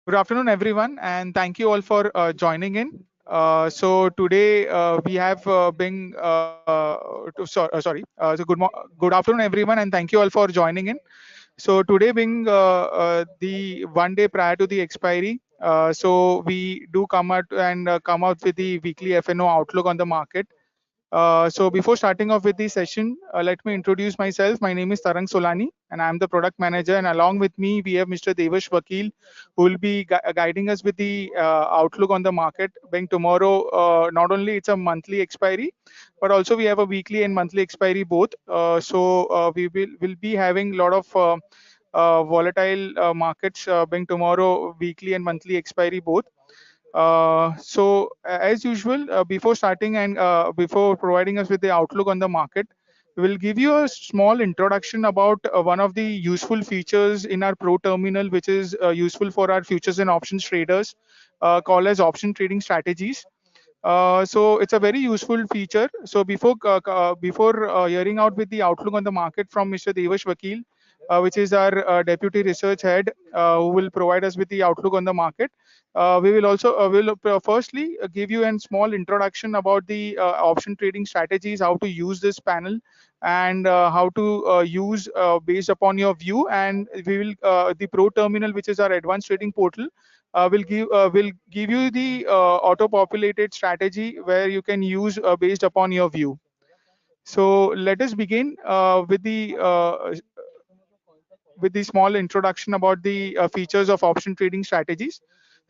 Good afternoon, everyone, and thank you all for joining in. So today we have been sorry. Good afternoon, everyone, and thank you all for joining in. So today being the one day prior to the expiry, so we do come out with the weekly FNO outlook on the market. So before starting off with the session, let me introduce myself. My name is Tarang Solani, and I'm the product manager. And along with me, we have Mr. Devarsh Vakil, who will be guiding us with the outlook on the market. Being tomorrow, not only it's a monthly expiry, but also we have a weekly and monthly expiry both. So we will be having a lot of volatile markets being tomorrow weekly and monthly expiry both. As usual, before starting and before providing us with the outlook on the market, we will give you a small introduction about one of the useful features in our Pro Terminal, which is useful for our futures and options traders, called as option trading strategies. So it's a very useful feature. So before hearing out with the outlook on the market from Mr. Devash Vakil, which is our deputy research head, who will provide us with the outlook on the market. We will also will firstly give you a small introduction about the option trading strategies, how to use this panel, and how to use based upon your view. And we will the Pro Terminal, which is our advanced trading portal, will give you the auto-populated strategy where you can use based upon your view. So let us begin with the small introduction about the features of option trading strategies.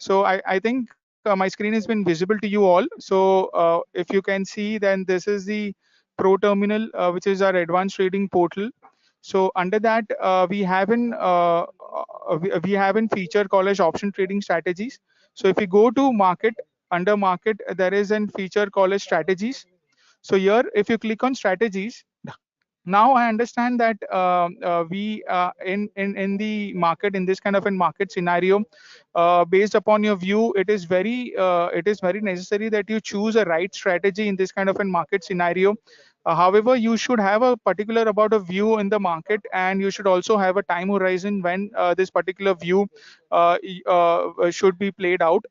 So I think my screen has been visible to you all. So if you can see, then this is the Pro Terminal, which is our advanced trading portal. So under that, we have a feature called as option trading strategies. So if we go to market, under market, there is a feature called as strategies. So here, if you click on strategies, now I understand that we in the market, in this kind of a market scenario, based upon your view, it is very necessary that you choose a right strategy in this kind of a market scenario. However, you should have a particular about a view in the market, and you should also have a time horizon when this particular view should be played out.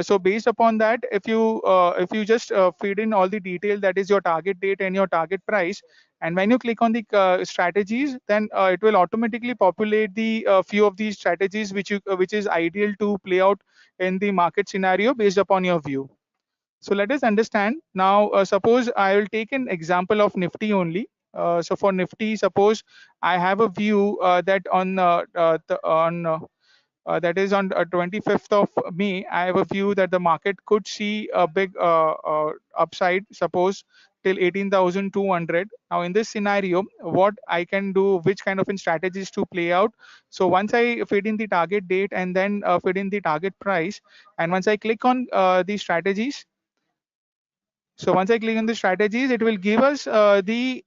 So based upon that, if you just feed in all the detail, that is your target date and your target price, and when you click on the strategies, then it will automatically populate the few of these strategies which is ideal to play out in the market scenario based upon your view. So let us understand now. Suppose I will take an example of Nifty only. So for Nifty, suppose I have a view that that is on 25th of May, I have a view that the market could see a big upside, suppose till 18,200. Now, in this scenario, what I can do, which kind of strategies to play out. So once I feed in the target date and then feed in the target price, and once I click on the strategies, so once I click on the strategies, it will give us the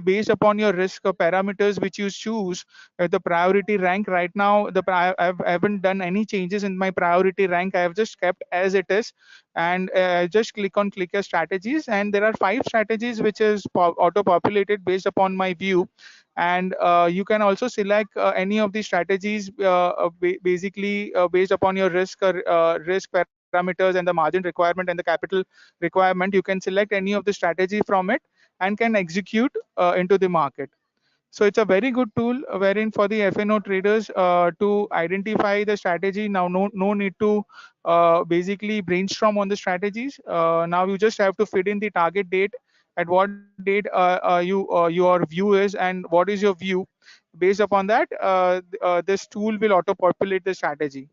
based upon your risk parameters which you choose, the priority rank. Right now, I haven't done any changes in my priority rank. I have just kept as it is, and just click on click your strategies. And there are 5 strategies which is auto populated based upon my view. And you can also select any of the strategies basically based upon your risk parameters and the margin requirement and the capital requirement. You can select any of the strategy from it and can execute into the market. So it's a very good tool wherein for the FNO traders to identify the strategy. Now, no need to basically brainstorm on the strategies. Now you just have to fit in the target date, at what date your view is, and what is your view. Based upon that, this tool will auto populate the strategy.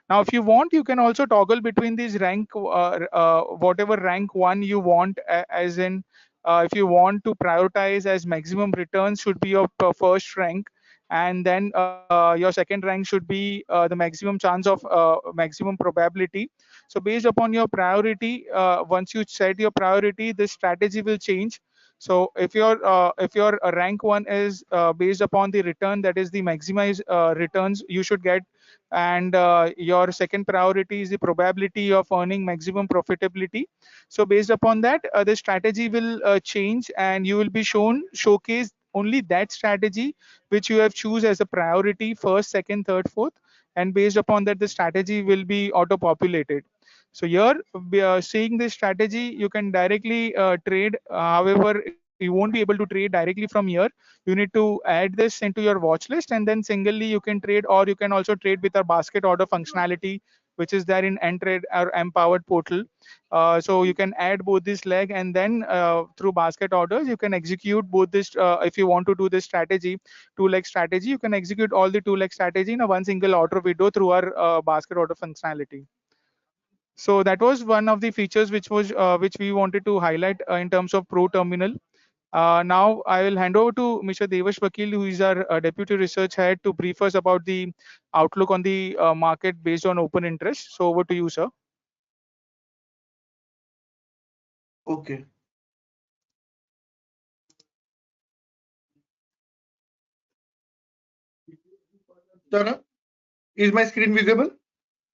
Now, if you want, you can also toggle between these whatever rank one you want, as in if you want to prioritize as maximum returns should be your first rank, and then your second rank should be the maximum chance of maximum probability. So based upon your priority, once you set your priority, this strategy will change. So if your rank one is based upon the return, that is the maximized returns you should get, and your second priority is the probability of earning maximum profitability. So based upon that, the strategy will change, and you will be showcase only that strategy which you have choose as a priority, first, second, third, fourth. and based upon that the strategy will be auto populated. So here, seeing this strategy, you can directly trade. However, you won't be able to trade directly from here. You need to add this into your watch list, and then singly you can trade, or you can also trade with our basket order functionality, which is there in Entrade or Empowered portal. So you can add both this leg, and then through basket orders, you can execute both this. If you want to do this strategy, two leg strategy, you can execute all the two leg strategy in a one single order window through our basket order functionality. So that was one of the features which we wanted to highlight in terms of Pro Terminal. Now I will hand over to Mr. Devarsh Vakil, who is our Deputy Research Head, to brief us about the outlook on the market based on open interest. So over to you, sir. Okay. Tarang, is my screen visible?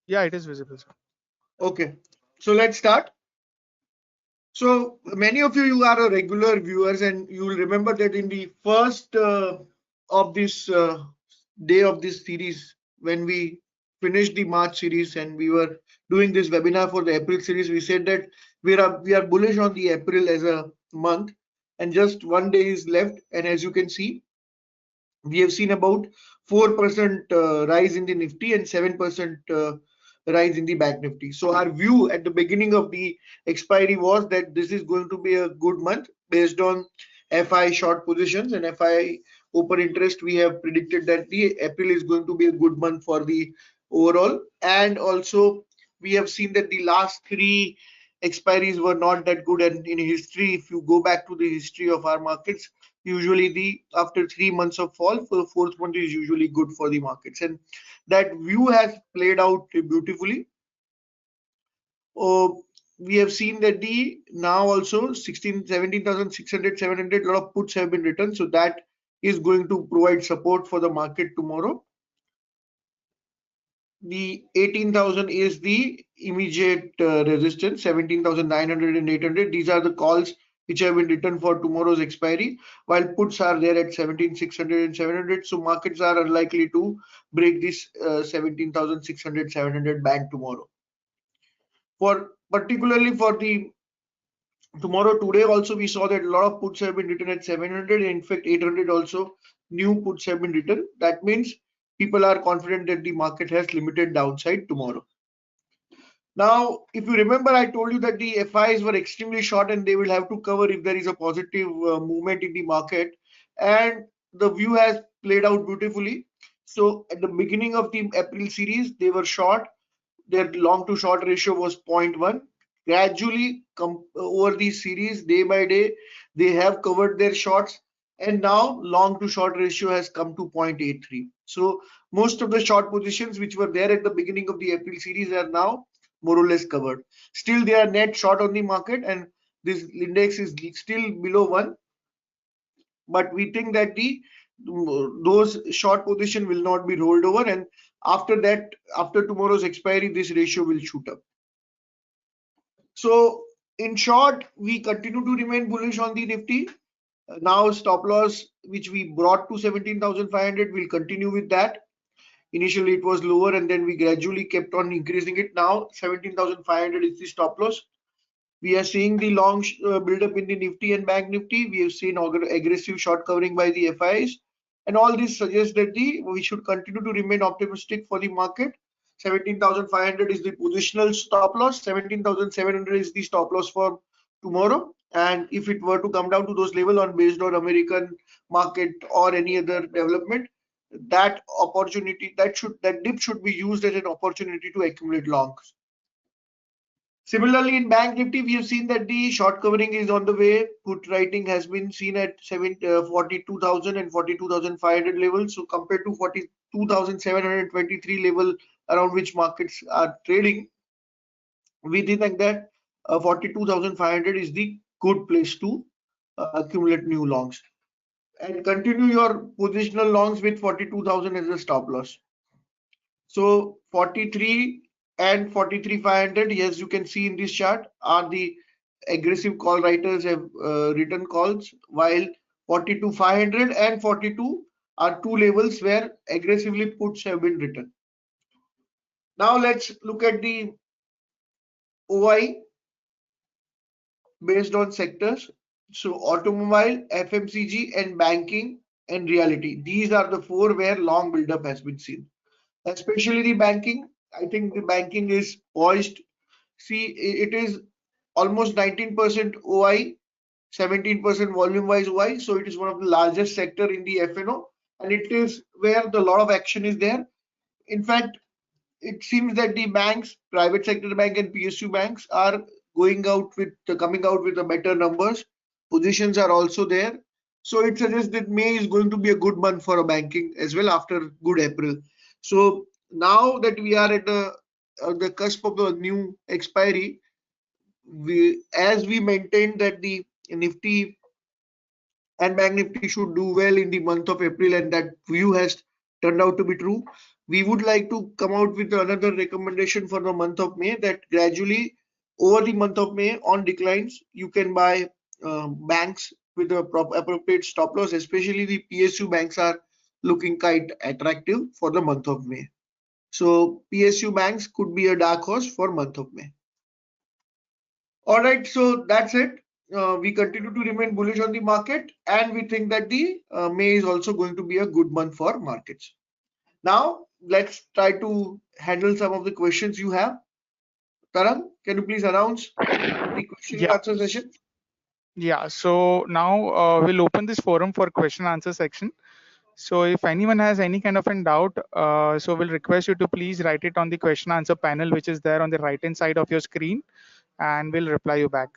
Yeah, it is visible, sir. Okay. So let's start. So many of you are a regular viewers, and you will remember that in the first of this day of this series, when we finished the March series and we were doing this webinar for the April series, we said that we are bullish on the April as a month, and just one day is left. And as you can see, we have seen about 4% rise in the Nifty and 7% rise in the Bank Nifty. So our view at the beginning of the expiry was that this is going to be a good month based on FI short positions and FI open interest. We have predicted that the April is going to be a good month for the overall, and also we have seen that the last three expiries were not that good. And in history, if you go back to the history of our markets, usually the after 3 months of fall, for the fourth month is usually good for the markets, and that view has played out beautifully. uh, we have seen that the now also 17,600 700 lot of puts have been written, so that is going to provide support for the market tomorrow. The 18,000 is the immediate resistance, 17,900 and 800. These are the calls which have been written for tomorrow's expiry, while puts are there at 17,600 and 700. So markets are unlikely to break this 17,600 700 band tomorrow. For particularly for the tomorrow, today also we saw that a lot of puts have been written at 700. In fact, 800 also new puts have been written. That means people are confident that the market has limited downside tomorrow. Now, if you remember, I told you that the FIs were extremely short and they will have to cover if there is a positive movement in the market. And the view has played out beautifully. So at the beginning of the April series, they were short. Their long to short ratio was 0.1. Gradually, over the series, day by day, they have covered their shorts, and now long to short ratio has come to 0.83. So most of the short positions which were there at the beginning of the April series are now more or less covered. Still, they are net short on the market, and this index is still below 1. But we think that the those short position will not be rolled over, and after that, after tomorrow's expiry, this ratio will shoot up. So in short, we continue to remain bullish on the Nifty. Now stop loss which we brought to 17,500, we'll continue with that. Initially it was lower and then we gradually kept on increasing it. Now 17,500 is the stop loss. We are seeing the long build up in the Nifty and Bank Nifty. We have seen aggressive short covering by the FIs, and all this suggests that we should continue to remain optimistic for the market. 17,500 is the positional stop loss. 17,700 is the stop loss for tomorrow. And if it were to come down to those levels on based on American market or any other development, that opportunity that dip should be used as an opportunity to accumulate longs. Similarly, in Bank Nifty, we have seen that the short covering is on the way. Put writing has been seen at 42,000 and 42,500 levels. So compared to 42,723 level around which markets are trading, we think that 42,500 is the good place to accumulate new longs. And continue your positional longs with 42,000 as a stop loss. So 43 and 43,500, as you can see in this chart, are the aggressive call writers have written calls, while 42,500 and 42 are two levels where aggressively puts have been written. Now let's look at the OI based on sectors. So automobile, FMCG, and banking and realty. These are the four where long build-up has been seen. Especially the banking. I think the banking is poised. See, it is almost 19% OI, 17% volume-wise OI. So it is one of the largest sector in the FNO, and it is where the lot of action is there. In fact, it seems that the banks, private sector bank and PSU banks are coming out with a better numbers. Positions are also there. So it suggests that May is going to be a good month for a banking as well after good April. So now that we are at the cusp of the new expiry, as we maintain that the Nifty and Bank Nifty should do well in the month of April, and that view has turned out to be true. We would like to come out with another recommendation for the month of May, that gradually over the month of May on declines, you can buy banks with the appropriate stop loss, especially the PSU banks are looking quite attractive for the month of May. So PSU banks could be a dark horse for month of May. All right, so that's it. We continue to remain bullish on the market, and we think that the May is also going to be a good month for markets. Now, let's try to handle some of the questions you have. Tarang, can you please announce the question and Yeah. answer session? Yeah. So now we'll open this forum for question answer section. So if anyone has any kind of a doubt, so we'll request you to please write it on the question answer panel, which is there on the right hand side of your screen, and we'll reply you back.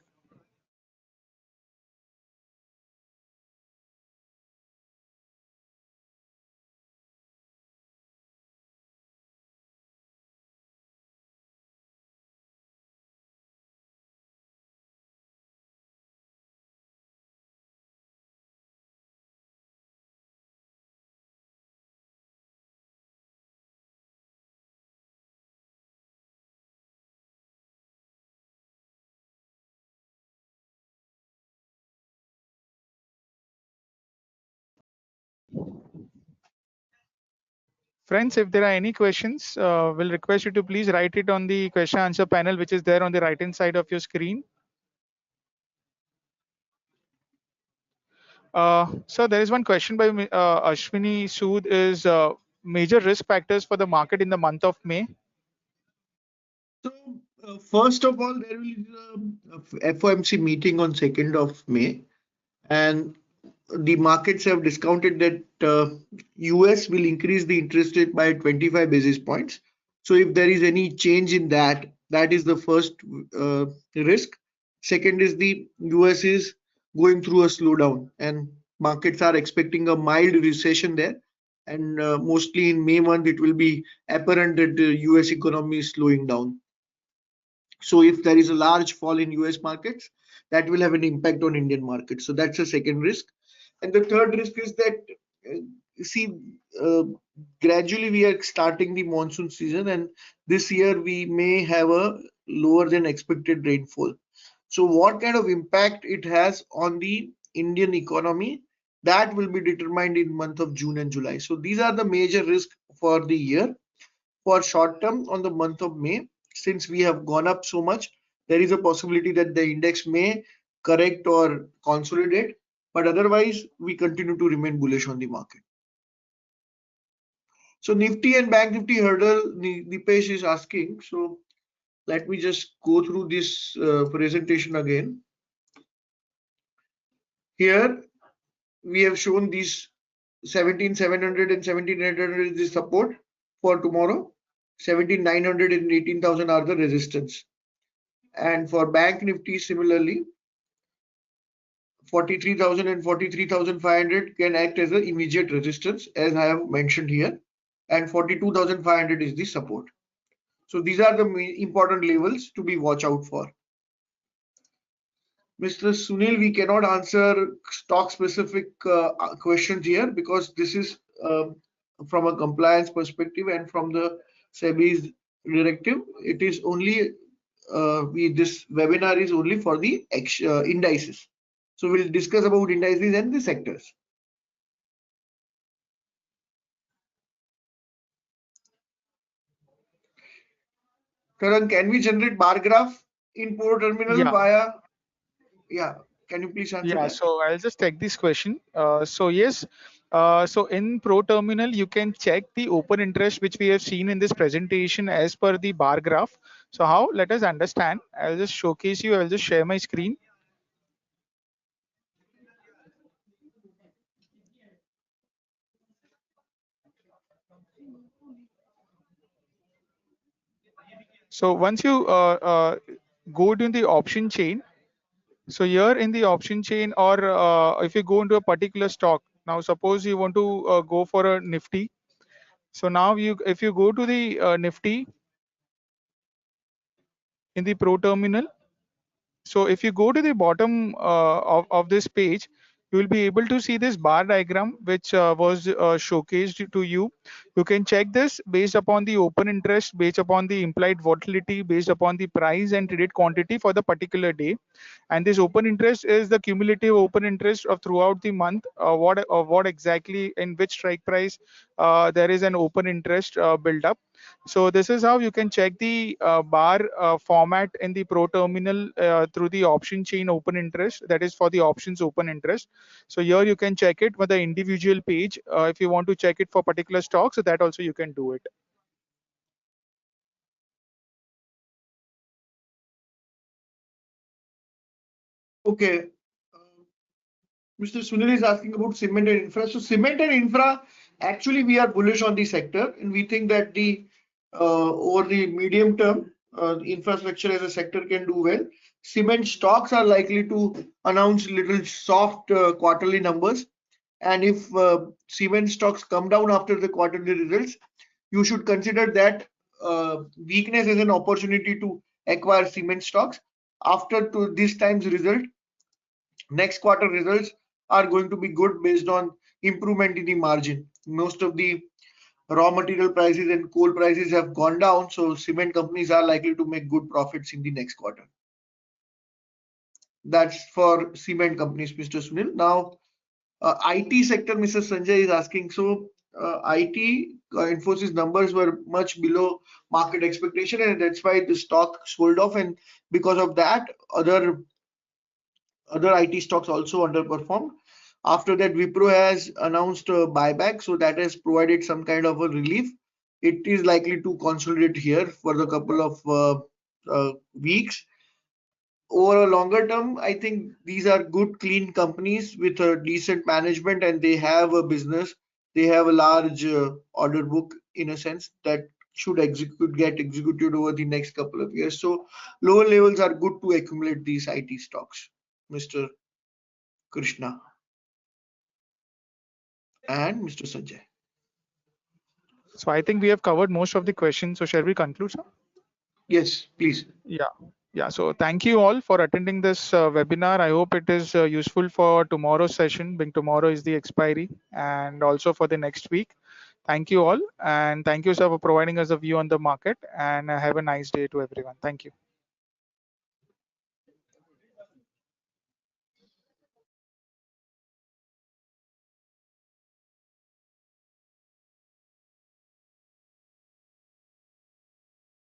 Friends, if there are any questions, we'll request you to please write it on the question answer panel, which is there on the right hand side of your screen. So there is one question by Ashwini Sood, is major risk factors for the market in the month of May. So, first of all, there will be a FOMC meeting on 2nd of May, and the markets have discounted that US will increase the interest rate by 25 basis points. So if there is any change in that, that is the first risk. Second is the US is going through a slowdown, and markets are expecting a mild recession there. And mostly in May month, it will be apparent that the US economy is slowing down. So if there is a large fall in US markets, that will have an impact on Indian markets. So that's the second risk. And the third risk is that, see, uh, gradually we are starting the monsoon season, and this year we may have a lower than expected rainfall. So what kind of impact it has on the Indian economy, that will be determined in month of June and July. So these are the major risks for the year. For short term, on the month of May, since we have gone up so much, there is a possibility that the index may correct or consolidate, but otherwise we continue to remain bullish on the market. So Nifty and Bank Nifty hurdle, Nipesh is asking. So let me just go through this presentation again. Here we have shown these 17,700 and 17,800 is the support for tomorrow. 17,900 and 18,000 are the resistance. And for Bank Nifty, similarly, 43,000 and 43,500 can act as an immediate resistance, as I have mentioned here, and 42,500 is the support. So these are the important levels to be watch out for. Mr. Sunil, we cannot answer stock specific questions here because this is from a compliance perspective and from the SEBI's directive. It is only this webinar is only for the indices. So we'll discuss about indices and the sectors. Tarang, can we generate bar graph in Pro Terminal Yeah, via? Yeah, can you please answer yeah. that? So I'll just take this question. So yes, so in Pro Terminal, you can check the open interest which we have seen in this presentation as per the bar graph. So how? Let us understand. I'll just showcase you. I'll just share my screen. So once you go to the option chain, so here in the option chain, or if you go into a particular stock, now suppose you want to go for a Nifty. So now if you go to the Nifty in the Pro Terminal, so if you go to the bottom of this page, you will be able to see this bar diagram which was showcased to you. You can check this based upon the open interest, based upon the implied volatility, based upon the price and traded quantity for the particular day. And this open interest is the cumulative open interest of throughout the month. What exactly in which strike price there is an open interest build up. So this is how you can check the bar format in the Pro Terminal through the option chain open interest. That is for the options open interest. So here you can check it with the individual page. If you want to check it for particular stocks, so that also you can do it. Okay. Mr. Sunil is asking about cement and infra. So cement and infra, actually we are bullish on the sector, and we think that the over the medium term, infrastructure as a sector can do well. Cement stocks are likely to announce little soft quarterly numbers, and if cement stocks come down after the quarterly results, you should consider that weakness as an opportunity to acquire cement stocks. After to this time's result, next quarter results are going to be good based on improvement in the margin. Most of the raw material prices and coal prices have gone down, so cement companies are likely to make good profits in the next quarter. That's for cement companies, Mr. Sunil. Now, IT sector, Mr. Sanjay is asking. So, IT Infosys numbers were much below market expectation, and that's why the stock sold off. And because of that, other IT stocks also underperformed. After that, Wipro has announced a buyback, so that has provided some kind of a relief. It is likely to consolidate here for the couple of weeks. Over a longer term, I think these are good, clean companies with a decent management, and they have a business. They have a large order book in a sense that should get executed over the next couple of years. So lower levels are good to accumulate these IT stocks, Mr. Krishna and Mr. Sanjay. So I think we have covered most of the questions. So shall we conclude, sir? Yes, please. Yeah. Yeah. So thank you all for attending this webinar. I hope it is useful for tomorrow's session, being tomorrow is the expiry, and also for the next week. Thank you all. And thank you, sir, for providing us a view on the market. And have a nice day to everyone. Thank you.